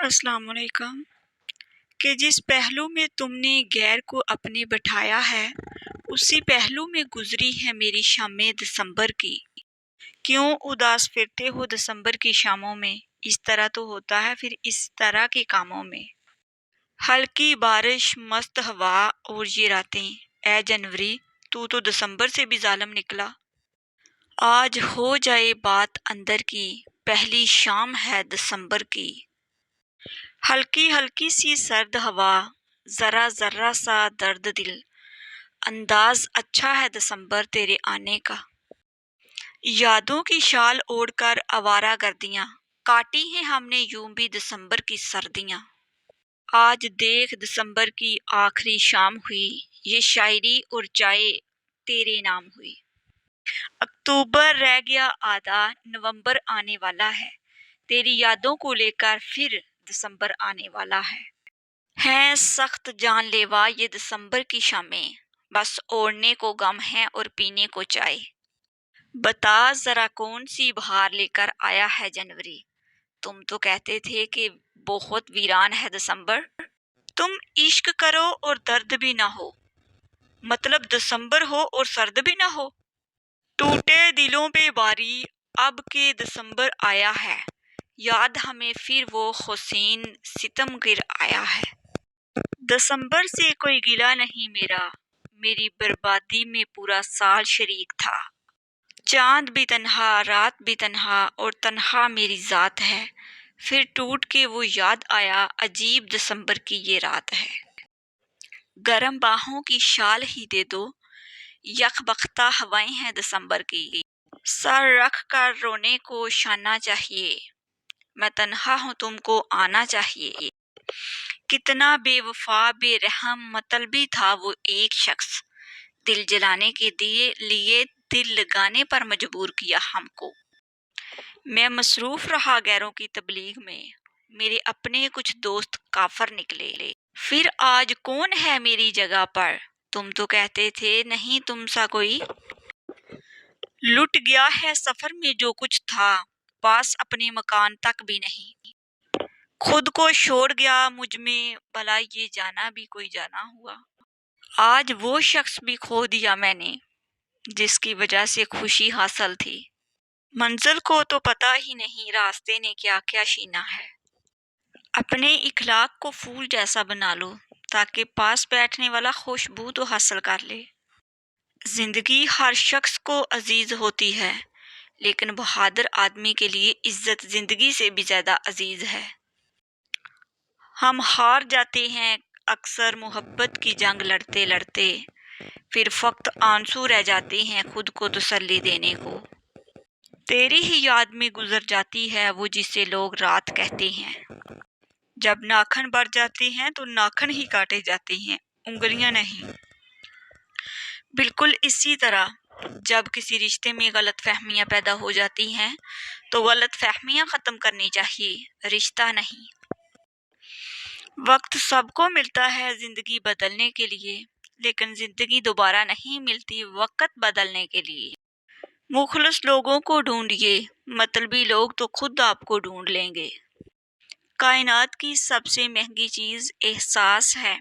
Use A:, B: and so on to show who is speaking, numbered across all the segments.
A: السلام علیکم کہ جس پہلو میں تم نے غیر کو اپنے بٹھایا ہے اسی پہلو میں گزری ہے میری شامیں دسمبر کی۔ کیوں اداس پھرتے ہو دسمبر کی شاموں میں؟ اس طرح تو ہوتا ہے پھر اس طرح کے کاموں میں۔ ہلکی بارش، مست ہوا اور یہ راتیں، اے جنوری تو دسمبر سے بھی ظالم نکلا۔ آج ہو جائے بات اندر کی، پہلی شام ہے دسمبر کی۔ ہلکی ہلکی سی سرد ہوا، ذرا ذرا سا درد دل، انداز اچھا ہے دسمبر تیرے آنے کا۔ یادوں کی شال اوڑھ کر آوارہ گردیاں، کاٹی ہیں ہم نے یوں بھی دسمبر کی سردیاں۔ آج دیکھ دسمبر کی آخری شام ہوئی، یہ شاعری اور چائے تیرے نام ہوئی۔ اکتوبر رہ گیا آدھا، نومبر آنے والا ہے، تیری یادوں کو لے کر پھر دسمبر آنے والا ہے۔ ہیں سخت جان لیوا یہ دسمبر کی شامیں، بس اوڑھنے کو غم ہے اور پینے کو چائے۔ بتا ذرا کون سی بہار لے کر آیا ہے جنوری؟ تم تو کہتے تھے کہ بہت ویران ہے دسمبر۔ تم عشق کرو اور درد بھی نہ ہو، مطلب دسمبر ہو اور سرد بھی نہ ہو۔ ٹوٹے دلوں پہ باری اب کہ دسمبر آیا ہے، یاد ہمیں پھر وہ حسین ستم گر آیا ہے۔ دسمبر سے کوئی گلہ نہیں میرا، میری بربادی میں پورا سال شریک تھا۔ چاند بھی تنہا، رات بھی تنہا اور تنہا میری ذات ہے، پھر ٹوٹ کے وہ یاد آیا عجیب دسمبر کی یہ رات ہے۔ گرم باہوں کی شال ہی دے دو، یک بختہ ہوائیں ہیں دسمبر کی۔ سر رکھ کر رونے کو شاننا چاہیے، میں تنہا ہوں تم کو آنا چاہیے۔ کتنا بے وفا بے رحم مطلبی تھا وہ ایک شخص، دل جلانے کے لیے دل لگانے پر مجبور کیا ہم کو۔ میں مصروف رہا غیروں کی تبلیغ میں، میرے اپنے کچھ دوست کافر نکلے۔ پھر آج کون ہے میری جگہ پر؟ تم تو کہتے تھے نہیں تم سا کوئی۔ لٹ گیا ہے سفر میں جو کچھ تھا، پاس اپنے مکان تک بھی نہیں۔ خود کو چھوڑ گیا مجھ میں، بھلا یہ جانا بھی کوئی جانا ہوا۔ آج وہ شخص بھی کھو دیا میں نے، جس کی وجہ سے خوشی حاصل تھی۔ منزل کو تو پتہ ہی نہیں راستے نے کیا کیا چھینا ہے۔ اپنے اخلاق کو پھول جیسا بنا لو تاکہ پاس بیٹھنے والا خوشبو تو حاصل کر لے۔ زندگی ہر شخص کو عزیز ہوتی ہے، لیکن بہادر آدمی کے لیے عزت زندگی سے بھی زیادہ عزیز ہے۔ ہم ہار جاتے ہیں اکثر محبت کی جنگ لڑتے لڑتے، پھر فقط آنسو رہ جاتے ہیں خود کو تسلی دینے کو۔ تیری ہی یاد میں گزر جاتی ہے وہ جسے لوگ رات کہتے ہیں۔ جب ناخن بڑھ جاتے ہیں تو ناخن ہی کاٹے جاتے ہیں، انگلیاں نہیں۔ بالکل اسی طرح جب کسی رشتے میں غلط فہمیاں پیدا ہو جاتی ہیں تو غلط فہمیاں ختم کرنی چاہیے، رشتہ نہیں۔ وقت سب کو ملتا ہے زندگی بدلنے کے لیے، لیکن زندگی دوبارہ نہیں ملتی وقت بدلنے کے لیے۔ مخلص لوگوں کو ڈھونڈیے، مطلبی لوگ تو خود آپ کو ڈھونڈ لیں گے۔ کائنات کی سب سے مہنگی چیز احساس ہے،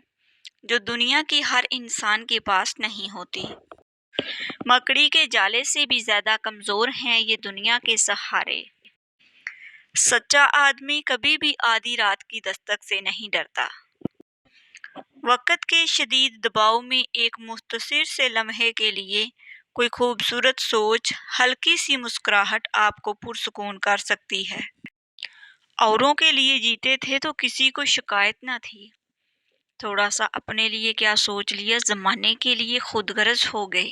A: جو دنیا کی ہر انسان کے پاس نہیں ہوتی۔ مکڑی کے جالے سے بھی زیادہ کمزور ہیں یہ دنیا کے سہارے۔ سچا آدمی کبھی بھی آدھی رات کی دستک سے نہیں ڈرتا۔ وقت کے شدید دباؤ میں ایک مختصر سے لمحے کے لیے کوئی خوبصورت سوچ، ہلکی سی مسکراہٹ آپ کو پرسکون کر سکتی ہے۔ اوروں کے لیے جیتے تھے تو کسی کو شکایت نہ تھی، تھوڑا سا اپنے لیے کیا سوچ لیا زمانے کے لیے خود غرض ہو گئے۔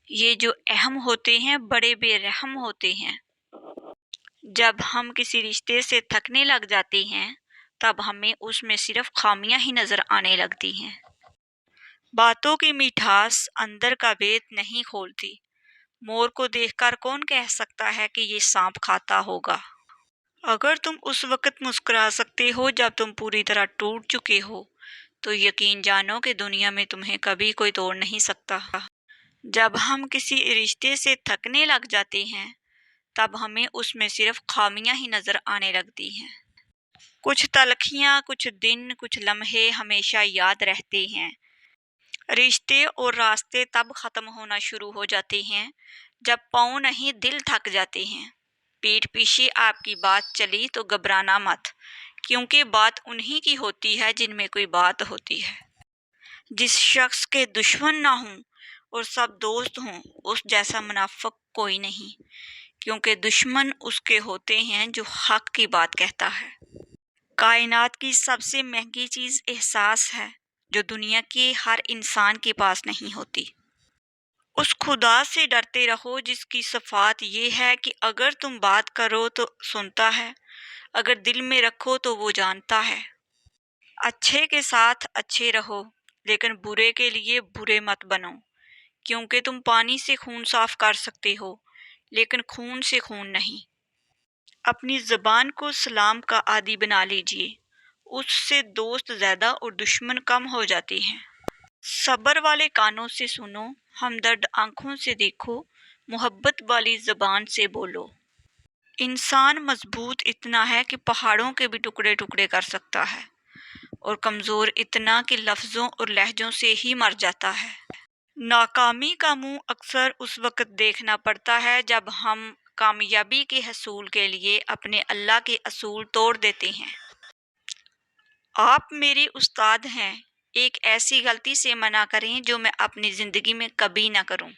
A: یہ جو اہم ہوتے ہیں بڑے بے رحم ہوتے ہیں۔ جب ہم کسی رشتے سے تھکنے لگ جاتے ہیں تب ہمیں اس میں صرف خامیاں ہی نظر آنے لگتی ہیں۔ باتوں کی مٹھاس اندر کا بھید نہیں کھولتی۔ مور کو دیکھ کر کون کہہ سکتا ہے کہ یہ سانپ کھاتا ہوگا؟ اگر تم اس وقت مسکرا سکتے ہو جب تم پوری طرح ٹوٹ چکے ہو تو یقین جانو کہ دنیا میں تمہیں کبھی کوئی توڑ نہیں سکتا۔ جب ہم کسی رشتے سے تھکنے لگ جاتے ہیں تب ہمیں اس میں صرف خامیاں ہی نظر آنے لگتی ہیں۔ کچھ تلخیاں، کچھ دن، کچھ لمحے ہمیشہ یاد رہتے ہیں۔ رشتے اور راستے تب ختم ہونا شروع ہو جاتے ہیں جب پاؤں نہیں دل تھک جاتے ہیں۔ پیٹھ پیچھے آپ کی بات چلی تو گھبرانا مت، کیونکہ بات انہی کی ہوتی ہے جن میں کوئی بات ہوتی ہے۔ جس شخص کے دشمن نہ ہوں اور سب دوست ہوں، اس جیسا منافق کوئی نہیں، کیونکہ دشمن اس کے ہوتے ہیں جو حق کی بات کہتا ہے۔ کائنات کی سب سے مہنگی چیز احساس ہے، جو دنیا کے ہر انسان کے پاس نہیں ہوتی۔ اس خدا سے ڈرتے رہو جس کی صفات یہ ہے کہ اگر تم بات کرو تو سنتا ہے، اگر دل میں رکھو تو وہ جانتا ہے۔ اچھے کے ساتھ اچھے رہو، لیکن برے کے لیے برے مت بنو، کیونکہ تم پانی سے خون صاف کر سکتے ہو، لیکن خون سے خون نہیں۔ اپنی زبان کو سلام کا عادی بنا لیجئے، اس سے دوست زیادہ اور دشمن کم ہو جاتے ہیں۔ صبر والے کانوں سے سنو، ہمدرد آنکھوں سے دیکھو، محبت والی زبان سے بولو۔ انسان مضبوط اتنا ہے کہ پہاڑوں کے بھی ٹکڑے ٹکڑے کر سکتا ہے، اور کمزور اتنا کہ لفظوں اور لہجوں سے ہی مر جاتا ہے۔ ناکامی کا منہ اکثر اس وقت دیکھنا پڑتا ہے جب ہم کامیابی کے حصول کے لیے اپنے اللہ کے اصول توڑ دیتے ہیں۔ آپ میرے استاد ہیں، ایک ایسی غلطی سے منع کریں جو میں اپنی زندگی میں کبھی نہ کروں۔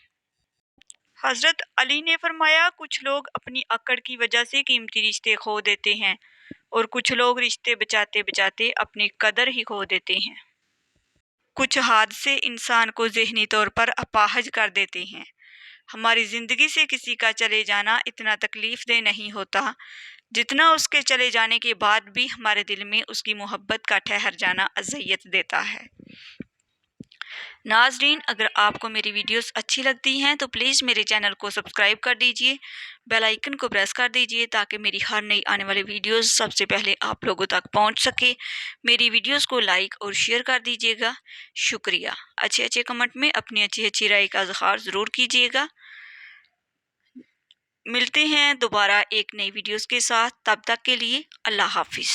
A: حضرت علی نے فرمایا، کچھ لوگ اپنی اکڑ کی وجہ سے قیمتی رشتے کھو دیتے ہیں، اور کچھ لوگ رشتے بچاتے بچاتے اپنی قدر ہی کھو دیتے ہیں۔ کچھ حادثے انسان کو ذہنی طور پر اپاہج کر دیتے ہیں۔ ہماری زندگی سے کسی کا چلے جانا اتنا تکلیف دہ نہیں ہوتا جتنا اس کے چلے جانے کے بعد بھی ہمارے دل میں اس کی محبت کا ٹھہر جانا اذیت دیتا ہے۔ ناظرین، اگر آپ کو میری ویڈیوز اچھی لگتی ہیں تو پلیز میرے چینل کو سبسکرائب کر دیجئے، بیل آئیکن کو پریس کر دیجئے تاکہ میری ہر نئی آنے والی ویڈیوز سب سے پہلے آپ لوگوں تک پہنچ سکے۔ میری ویڈیوز کو لائک اور شیئر کر دیجئے گا۔ شکریہ۔ اچھے کمنٹ میں اپنی اچھی رائے کا اظہار ضرور کیجئے گا۔ ملتے ہیں دوبارہ ایک نئی ویڈیوز کے ساتھ، تب تک کے لیے اللہ حافظ۔